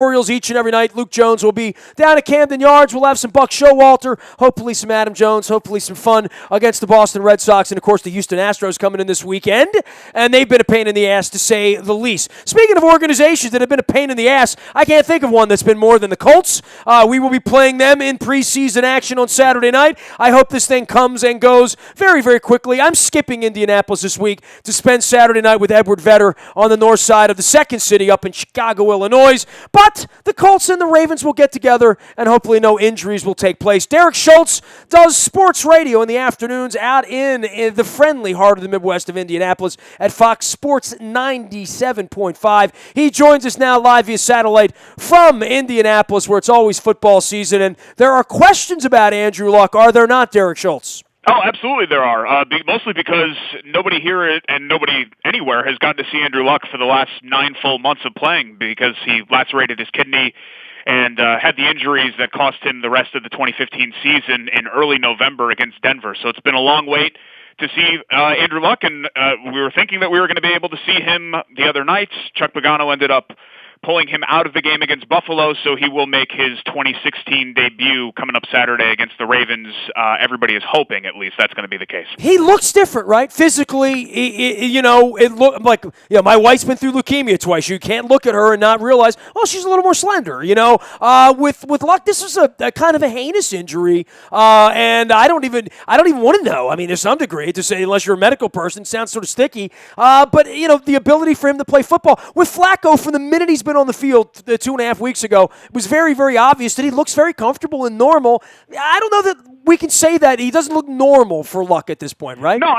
Orioles each and every night. Luke Jones will be down at Camden Yards. We'll have some Buck Showalter, hopefully some Adam Jones, hopefully some fun against the Boston Red Sox, and of course the Houston Astros coming in this weekend, and they've been a pain in the ass to say the least. Speaking of organizations that have been a pain in the ass, I can't think of one that's been more than the Colts. We will be playing them in preseason action on Saturday night. I hope this thing comes and goes very, very quickly. I'm skipping Indianapolis this week to spend Saturday night with Edward Vedder on the north side of the second city up in Chicago, Illinois. But the Colts and the Ravens will get together, and hopefully no injuries will take place. Derek Schultz does sports radio in the afternoons out in the friendly heart of the Midwest of Indianapolis at Fox Sports 97.5. He joins us now live via satellite from Indianapolis, where it's always football season, and there are questions about Andrew Luck, are there not, Derek Schultz? Oh, absolutely there are, mostly because nobody here and nobody anywhere has gotten to see Andrew Luck for the last 9 full months of playing because he lacerated his kidney and had the injuries that cost him the rest of the 2015 season in early November against Denver. So it's been a long wait to see Andrew Luck, and we were thinking that we were going to be able to see him the other night. Chuck Pagano ended up pulling him out of the game against Buffalo, so he will make his 2016 debut coming up Saturday against the Ravens. Everybody is hoping, at least, that's going to be the case. He looks different, right? Physically, it looked like, my wife's been through leukemia twice. You can't look at her and not realize, she's a little more slender, With Luck, this is a kind of a heinous injury, and I don't even want to know. I mean, to some degree, to say, unless you're a medical person, it sounds sort of sticky. But the ability for him to play football. With Flacco, from the minute he's been on the field 2.5 weeks ago, it was very, very obvious that he looks very comfortable and normal. I don't know that we can say that he doesn't look normal for Luck at this point, right? No,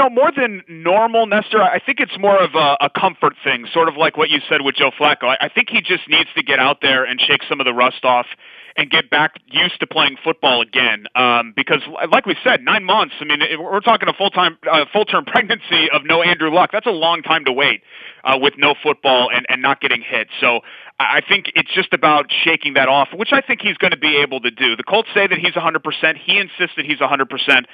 more than normal, Nestor, I think it's more of a comfort thing, sort of like what you said with Joe Flacco. I think he just needs to get out there and shake some of the rust off and get back used to playing football again. Because, like we said, 9 months. I mean, we're talking a full-term pregnancy of no Andrew Luck. That's a long time to wait with no football and not getting hit. So I think it's just about shaking that off, which I think he's going to be able to do. The Colts say that he's 100%. He insists that he's 100%.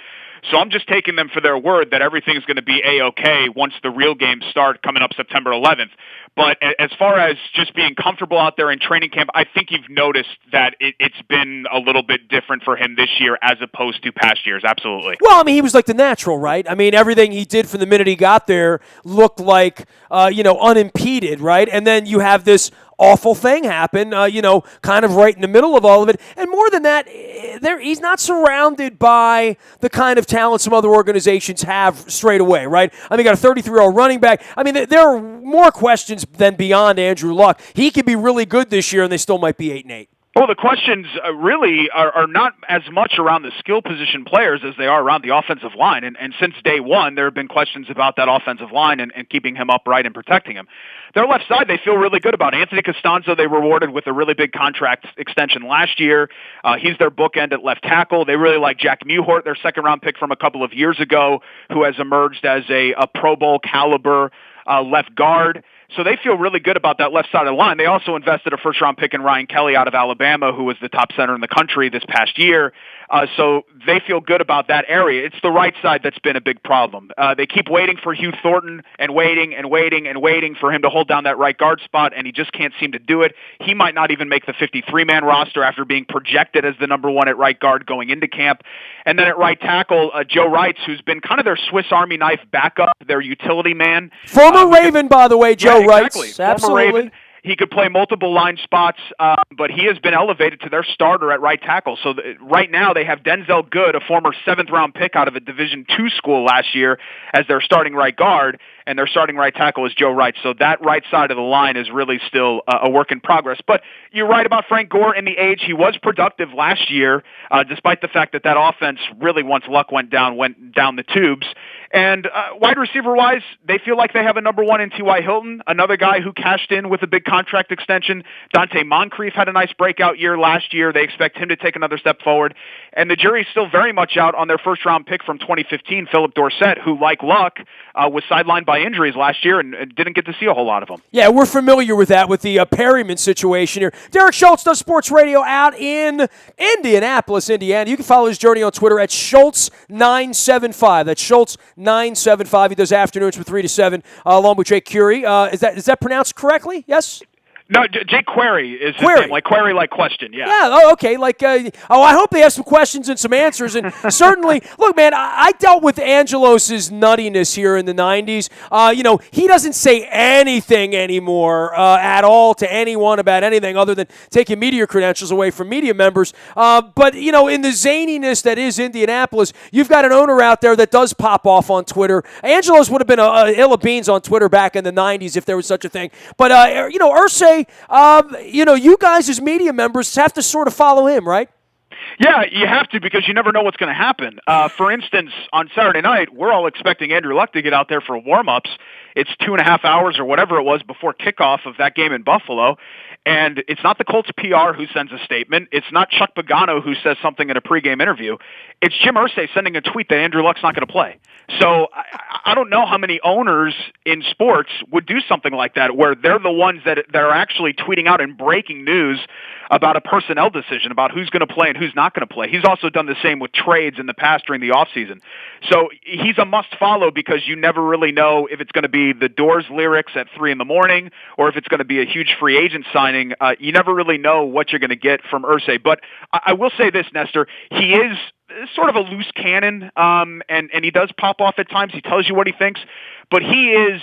So I'm just taking them for their word that everything's going to be A-OK once the real games start coming up September 11th. But as far as just being comfortable out there in training camp, I think you've noticed that it's been a little bit different for him this year as opposed to past years. Absolutely. Well, I mean, he was like the natural, right? I mean, everything he did from the minute he got there looked like, unimpeded, right? And then you have this awful thing happen, kind of right in the middle of all of it. And more than that, he's not surrounded by the kind of talent some other organizations have straight away, right? I mean, got a 33-year-old running back. I mean, there are more questions than beyond Andrew Luck. He could be really good this year, and they still might be 8-8. Well, the questions really are not as much around the skill position players as they are around the offensive line. And since day one, there have been questions about that offensive line and keeping him upright and protecting him. Their left side, they feel really good about. Anthony Costanzo, they rewarded with a really big contract extension last year. He's their bookend at left tackle. They really like Jack Mewhort, their second-round pick from a couple of years ago, who has emerged as a Pro Bowl caliber left guard. So they feel really good about that left side of the line. They also invested a first-round pick in Ryan Kelly out of Alabama, who was the top center in the country this past year. So they feel good about that area. It's the right side that's been a big problem. They keep waiting for Hugh Thornton and waiting for him to hold down that right guard spot, and he just can't seem to do it. He might not even make the 53-man roster after being projected as the number one at right guard going into camp. And then at right tackle, Joe Wrights, who's been kind of their Swiss Army knife backup, their utility man. Former Raven, by the way, Joe Wrights. Exactly. Absolutely. He could play multiple line spots, but he has been elevated to their starter at right tackle. So right now they have Denzel Good, a former 7th-round pick out of a Division II school last year, as their starting right guard, and their starting right tackle is Joe Wright. So that right side of the line is really still a work in progress. But you're right about Frank Gore and the age. He was productive last year, despite the fact that offense really, once Luck went down the tubes. And wide receiver-wise, they feel like they have a number one in T.Y. Hilton, another guy who cashed in with a big contract extension. Dante Moncrief had a nice breakout year last year. They expect him to take another step forward. And the jury's still very much out on their first-round pick from 2015, Philip Dorsett, who, like Luck, was sidelined by injuries last year and didn't get to see a whole lot of them. Yeah, we're familiar with that, with the Perryman situation here. Derek Schultz does sports radio out in Indianapolis, Indiana. You can follow his journey on Twitter at Schultz975. That's Schultz975. He does afternoons from 3 to 7, along with Jake Curie. Is that pronounced correctly? Yes? No, Jake Query is his Query. name, like query, like question. Yeah. Yeah. Oh, okay. Like, I hope they have some questions and some answers. And certainly, look, man, I dealt with Angelos's nuttiness here in the '90s. He doesn't say anything anymore at all to anyone about anything other than taking media credentials away from media members. But in the zaniness that is Indianapolis, you've got an owner out there that does pop off on Twitter. Angelos would have been ill of beans on Twitter back in the '90s if there was such a thing. But Irsay. You guys as media members have to sort of follow him, right? Yeah, you have to because you never know what's going to happen. For instance, on Saturday night, we're all expecting Andrew Luck to get out there for warm-ups. It's 2.5 hours or whatever it was before kickoff of that game in Buffalo. And it's not the Colts PR who sends a statement. It's not Chuck Pagano who says something in a pregame interview. It's Jim Irsay sending a tweet that Andrew Luck's not going to play. So I don't know how many owners in sports would do something like that, where they're the ones that are actually tweeting out and breaking news about a personnel decision, about who's going to play and who's not going to play. He's also done the same with trades in the past during the offseason. So he's a must-follow because you never really know if it's going to be the Doors lyrics at 3 a.m. or if it's going to be a huge free agent signing. You never really know what you're going to get from Irsay. But I will say this, Nestor, he is sort of a loose cannon, and he does pop off at times. He tells you what he thinks. But he is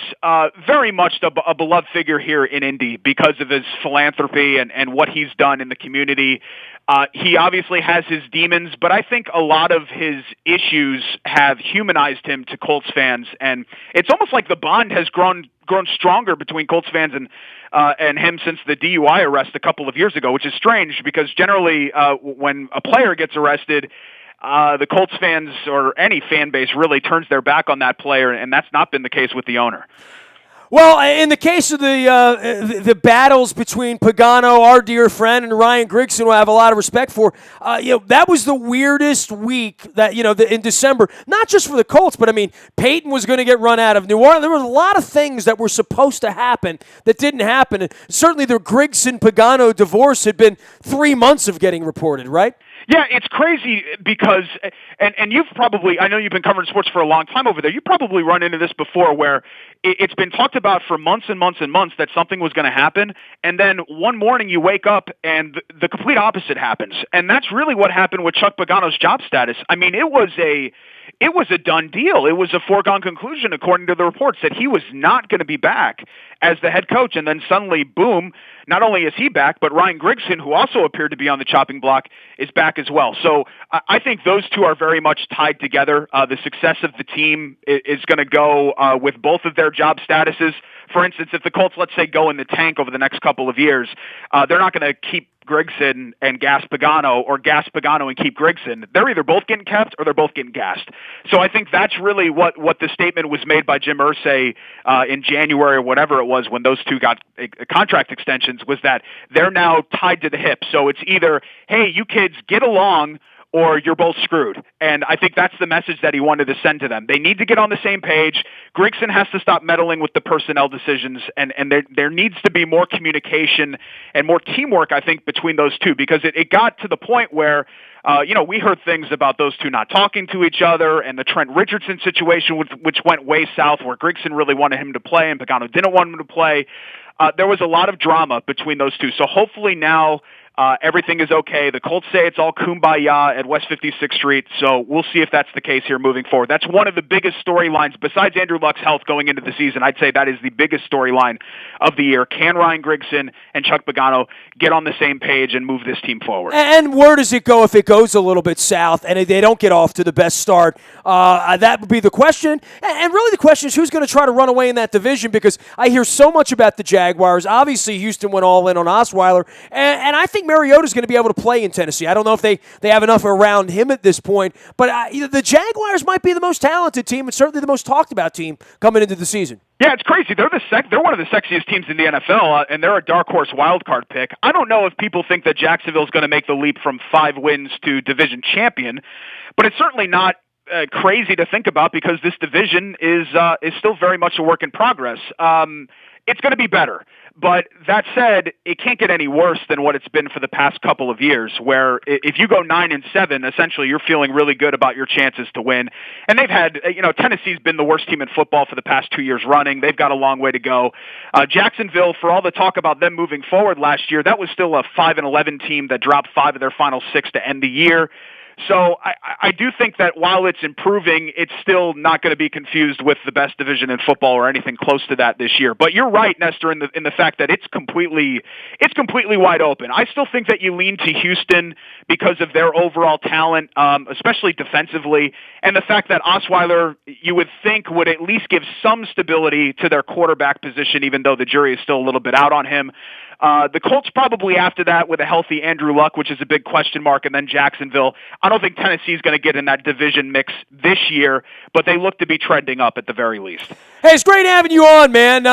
very much a beloved figure here in Indy because of his philanthropy and what he's done in the community. He obviously has his demons, but I think a lot of his issues have humanized him to Colts fans, and it's almost like the bond has grown stronger between Colts fans and him since the DUI arrest a couple of years ago, which is strange because generally when a player gets arrested, the Colts fans or any fan base really turns their back on that player, and that's not been the case with the owner. Well, in the case of the battles between Pagano, our dear friend, and Ryan Grigson, who I have a lot of respect for, that was the weirdest week that in December. Not just for the Colts, but I mean, Peyton was going to get run out of New Orleans. There were a lot of things that were supposed to happen that didn't happen. And certainly, the Grigson-Pagano divorce had been 3 months of getting reported, right? Yeah, it's crazy because, and you've probably, I know you've been covering sports for a long time over there, you've probably run into this before where it's been talked about for months and months and months that something was going to happen, and then one morning you wake up and the complete opposite happens. And that's really what happened with Chuck Pagano's job status. I mean, it was a done deal. It was a foregone conclusion, according to the reports, that he was not going to be back as the head coach. And then suddenly, boom, not only is he back, but Ryan Grigson, who also appeared to be on the chopping block, is back as well. So I think those two are very much tied together. The success of the team is going to go with both of their job statuses. For instance, if the Colts, let's say, go in the tank over the next couple of years, they're not going to keep Grigson and gas Pagano or gas Pagano and keep Grigson. They're either both getting kept or they're both getting gassed. So I think that's really what the statement was made by Jim Irsay in January or whatever it was when those two got contract extensions, was that they're now tied to the hip. So it's either, hey, you kids get along, or you're both screwed. And I think that's the message that he wanted to send to them. They need to get on the same page. Grigson has to stop meddling with the personnel decisions, and there needs to be more communication and more teamwork, I think, between those two, because it got to the point where we heard things about those two not talking to each other, and the Trent Richardson situation, which went way south, where Grigson really wanted him to play and Pagano didn't want him to play. There was a lot of drama between those two. So hopefully now everything is okay. The Colts say it's all kumbaya at West 56th Street, so we'll see if that's the case here moving forward. That's one of the biggest storylines, besides Andrew Luck's health going into the season. I'd say that is the biggest storyline of the year. Can Ryan Grigson and Chuck Pagano get on the same page and move this team forward? And where does it go if it goes a little bit south and they don't get off to the best start? That would be the question. And really the question is, who's going to try to run away in that division? Because I hear so much about the Jaguars. Obviously, Houston went all in on Osweiler, and I think Mariota's going to be able to play in Tennessee. I don't know if they have enough around him at this point, but the Jaguars might be the most talented team and certainly the most talked about team coming into the season. Yeah, it's crazy. They're one of the sexiest teams in the NFL, and they're a dark horse wild card pick. I don't know if people think that Jacksonville's going to make the leap from 5 wins to division champion, but it's certainly not crazy to think about because this division is still very much a work in progress. It's going to be better. But that said, it can't get any worse than what it's been for the past couple of years, where if you go 9-7, essentially you're feeling really good about your chances to win. And they've had, Tennessee's been the worst team in football for the past 2 years running. They've got a long way to go. Jacksonville, for all the talk about them moving forward last year, that was still a 5-11 team that dropped 5 of their final 6 to end the year. So I do think that while it's improving, it's still not going to be confused with the best division in football or anything close to that this year. But you're right, Nestor, in the fact that it's completely wide open. I still think that you lean to Houston because of their overall talent, especially defensively, and the fact that Osweiler, you would think, would at least give some stability to their quarterback position, even though the jury is still a little bit out on him. The Colts probably after that with a healthy Andrew Luck, which is a big question mark, and then Jacksonville. I don't think Tennessee's going to get in that division mix this year, but they look to be trending up at the very least. Hey, it's great having you on, man.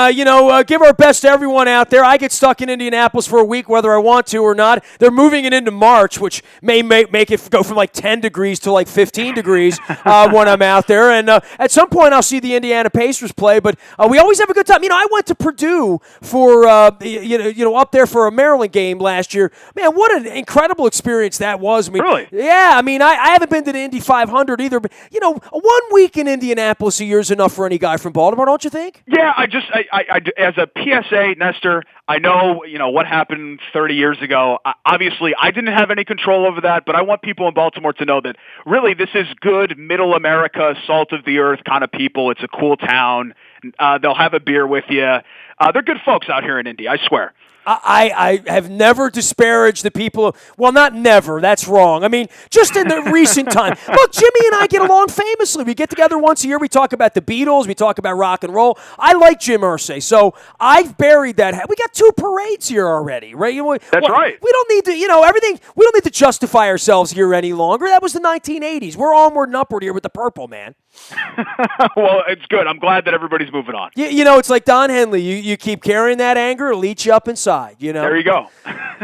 Give our best to everyone out there. I get stuck in Indianapolis for a week, whether I want to or not. They're moving it into March, which may make it go from like 10 degrees to like 15 degrees when I'm out there. And at some point, I'll see the Indiana Pacers play, but we always have a good time. I went to Purdue for, up there for a Maryland game last year. Man, what an incredible experience that was. Really? Yeah, I haven't been to the Indy 500 either, but, 1 week in Indianapolis a year is enough for any guy from Baltimore, don't you think? Yeah, I as a PSA, Nestor, I know, what happened 30 years ago. Obviously, I didn't have any control over that, but I want people in Baltimore to know that really this is good middle America, salt of the earth kind of people. It's a cool town. They'll have a beer with you. They're good folks out here in Indy, I swear. I have never disparaged the people. Well, not never. That's wrong. Just in the recent time. Look, Jimmy and I get along famously. We get together once a year. We talk about the Beatles. We talk about rock and roll. I like Jim Irsay, so I've buried that. We got 2 parades here already, right? That's right. We don't need to, everything. We don't need to justify ourselves here any longer. That was the 1980s. We're onward and upward here with the purple, man. Well, it's good. I'm glad that everybody's moving on. It's like Don Henley. You keep carrying that anger, it'll eat you up inside. There you go.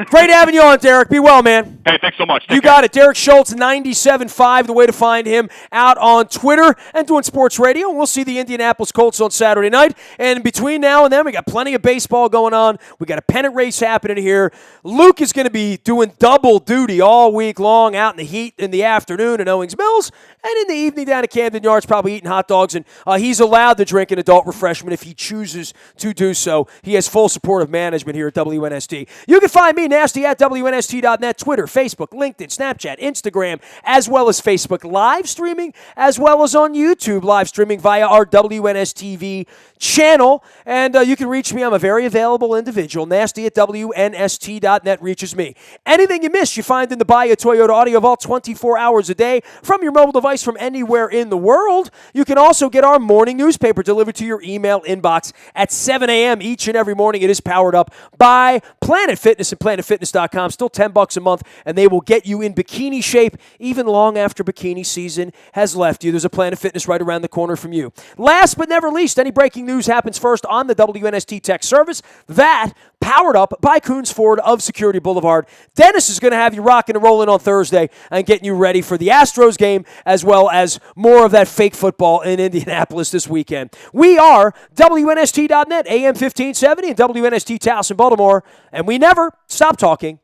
Great having you on, Derek. Be well, man. Hey, thanks so much. You got it. Derek Schultz, 97.5, the way to find him out on Twitter and doing sports radio. And we'll see the Indianapolis Colts on Saturday night. And between now and then, we got plenty of baseball going on. We got a pennant race happening here. Luke is going to be doing double duty all week long out in the heat in the afternoon at Owings Mills. And in the evening down at Camden Yards, probably eating hot dogs. And he's allowed to drink an adult refreshment if he chooses to do so. He has full support of management here at WNST. You can find me, Nasty, at WNST.net, Twitter, Facebook, LinkedIn, Snapchat, Instagram, as well as Facebook live streaming, as well as on YouTube live streaming via our WNSTV channel. And you can reach me. I'm a very available individual. Nasty at WNST.net reaches me. Anything you miss, you find in the Buy a Toyota Audio Vault 24 hours a day from your mobile device from anywhere in the world. You can also get our morning newspaper delivered to your email inbox at 7 a.m. each and every morning. It is powered up by Planet Fitness and PlanetFitness.com. Still $10 a month, and they will get you in bikini shape even long after bikini season has left you. There's a Planet Fitness right around the corner from you. Last but never least, any breaking news happens first on the WNST Tech Service. That powered up by Coons Ford of Security Boulevard. Dennis is going to have you rocking and rolling on Thursday and getting you ready for the Astros game as well as more of that fake football in Indianapolis this weekend. We are WNST.net, AM 1570, and WNST Taos in Baltimore, and we never stop talking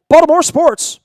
Baltimore sports.